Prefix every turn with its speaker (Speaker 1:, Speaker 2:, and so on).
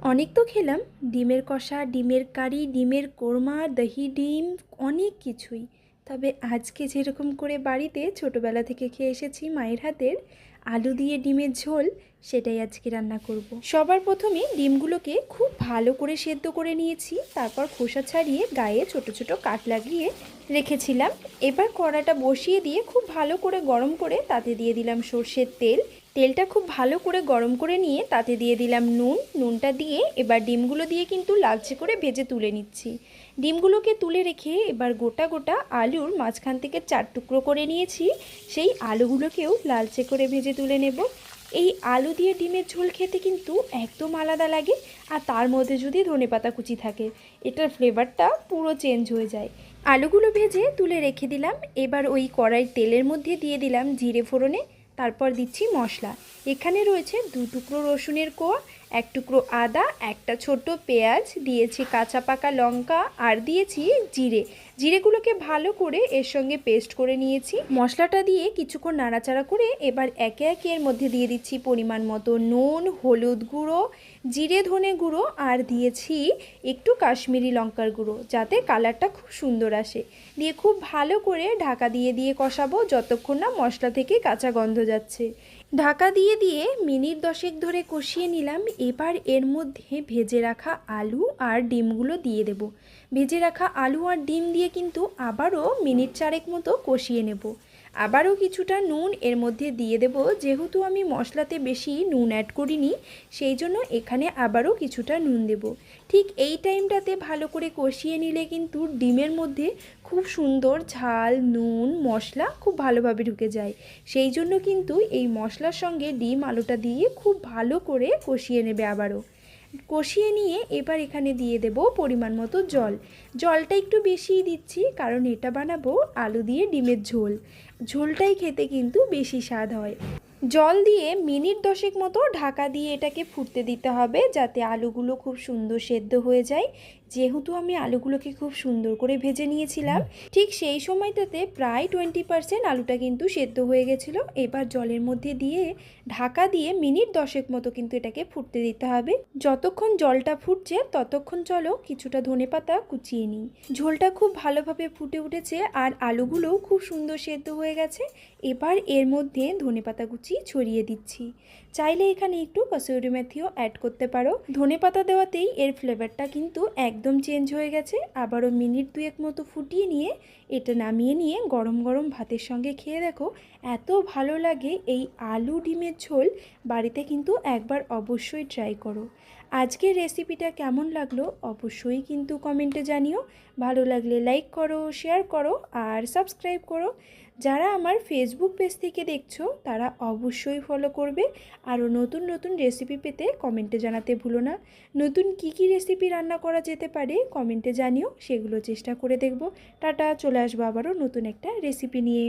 Speaker 1: অনেক তো খেলাম, ডিমের কষা, ডিমের কারি, ডিমের কোরমা, দহি ডিম, অনেক কিছুই। তবে আজকে যেরকম করে বাড়িতে ছোটোবেলা থেকে খেয়ে এসেছি মায়ের হাতের আলু দিয়ে ডিমের ঝোল, সেটাই আজকে রান্না করব। সবার প্রথমে ডিমগুলোকে খুব ভালো করে সেদ্ধ করে নিয়েছি, তারপর খোসা ছাড়িয়ে গায়ে ছোট ছোট কাট লাগিয়ে রেখেছিলাম। এবার কড়াটা বসিয়ে দিয়ে খুব ভালো করে গরম করে তাতে দিয়ে দিলাম সর্ষের তেল। তেলটা খুব ভালো করে গরম করে নিয়ে তাতে দিয়ে দিলাম নুনটা দিয়ে এবার ডিমগুলো দিয়ে কিন্তু লালচে করে ভেজে তুলে নিচ্ছি। ডিমগুলোকে তুলে রেখে এবার গোটা গোটা আলুর মাঝখান থেকে 4 টুকরো করে নিয়েছি, সেই আলুগুলোকেও লালচে করে ভেজে তুলে নেব। এই আলু দিয়ে ডিমের ঝোল খেতে কিন্তু একদম আলাদা লাগে, আর তার মধ্যে যদি ধনেপাতা কুচি থাকে, এটার ফ্লেভারটা পুরো চেঞ্জ হয়ে যায়। আলুগুলো ভেজে তুলে রেখে দিলাম। এবার ওই কড়াইয়ের তেলের মধ্যে দিয়ে দিলাম জিরে ফোড়নে, তারপর দিচ্ছি মশলা। এখানে রয়েছে 2 টুকরো রসুনের কোয়া, 1 টুকরো আদা, একটা ছোট পেঁয়াজ, দিয়েছি কাঁচা পাকা লঙ্কা, আর দিয়েছি জিরেগুলোকে ভালো করে এর সঙ্গে পেস্ট করে নিয়েছি। মশলাটা দিয়ে কিছুক্ষণ নাড়াচাড়া করে এবার একে একে এর মধ্যে দিয়ে দিচ্ছি পরিমাণ মতো নুন, হলুদ গুঁড়ো, জিরে ধনে গুঁড়ো, আর দিয়েছি একটু কাশ্মীরি লঙ্কার গুঁড়ো, যাতে কালারটা খুব সুন্দর আসে। দিয়ে খুব ভালো করে ঢাকা দিয়ে দিয়ে কষাবো যতক্ষণ না মশলা থেকে কাঁচা গন্ধ যাচ্ছে। ঢাকা দিয়ে দিয়ে মিনিট 10 ধরে কষিয়ে নিলাম। এবার এর মধ্যে ভেজে রাখা আলু আর ডিমগুলো দিয়ে দেব। ভেজে রাখা আলু আর ডিম দিয়ে কিন্তু আবারও মিনিট 4 মতো কষিয়ে নেব। আবারও কিছুটা নুন এর মধ্যে দিয়ে দেব, যেহেতু আমি মশলাতে বেশি নুন অ্যাড করিনি, সেই জন্য এখানে আবারও কিছুটা নুন দেব। ঠিক এই টাইমটাতে ভালো করে কষিয়ে নিলে কিন্তু ডিমের মধ্যে খুব সুন্দর ঝাল, নুন, মশলা খুব ভালোভাবে ঢুকে যায়। সেই জন্য কিন্তু এই মশলার সঙ্গে ডিম আলুটা দিয়ে খুব ভালো করে কষিয়ে নেবে। আবারও কষিয়ে নিয়ে এবার এখানে দিয়ে দেব পরিমাণ মতো জল। জলটা একটু বেশিই দিচ্ছি, কারণ এটা বানাবো আলু দিয়ে ডিমের ঝোল। ঝোলটাই খেতে কিন্তু বেশি স্বাদ হয়। জল দিয়ে মিনিট 10 মতো ঢাকা দিয়ে এটাকে ফুটতে দিতে হবে, যাতে আলুগুলো খুব সুন্দর সেদ্ধ হয়ে যায়। যেহেতু আমি আলুগুলোকে খুব সুন্দর করে ভেজে নিয়েছিলাম, ঠিক সেই সময়টাতে প্রায় 20% আলুটা কিন্তু সেদ্ধ হয়ে গেছিলো। এবার জলের মধ্যে দিয়ে ঢাকা দিয়ে মিনিট 10 মতো কিন্তু এটাকে ফুটতে দিতে হবে। যতক্ষণ জলটা ফুটছে ততক্ষণ চলো কিছুটা ধনেপাতা কুচিয়ে নিই। ঝোলটা খুব ভালোভাবে ফুটে উঠেছে আর আলুগুলোও খুব সুন্দর সেদ্ধ হয়ে গেছে। এবার এর মধ্যে ধনেপাতা কুচি ছড়িয়ে দিচ্ছি। চাইলে এখানে একটু কসুরি মেথিও অ্যাড করতে পারো। ধনেপাতা দেওয়াতেই এর ফ্লেভারটা কিন্তু একদম চেঞ্জ হয়ে গেছে। আবারও মিনিট 2 মতো ফুটিয়ে নিয়ে এটা নামিয়ে নিয়ে গরম গরম ভাতের সঙ্গে খেয়ে দেখো, এত ভালো লাগে। এই আলু ডিমের ঝোল বাড়িতে কিন্তু একবার অবশ্যই ট্রাই করো। আজকের রেসিপিটা কেমন লাগলো অবশ্যই কিন্তু কমেন্টে জানিও। ভালো লাগলে লাইক করো, শেয়ার করো, আর সাবস্ক্রাইব করো। যারা আমার ফেসবুক পেজ থেকে দেখছো তারা অবশ্যই ফলো করবে। আরও নতুন নতুন রেসিপি পেতে কমেন্টে জানাতে ভুলো না। নতুন কী কী রেসিপি রান্না করা যেতে পারে কমেন্টে জানিও, সেগুলো চেষ্টা করে দেখব। টাটা, চলে আসবো আবারও নতুন একটা রেসিপি নিয়ে।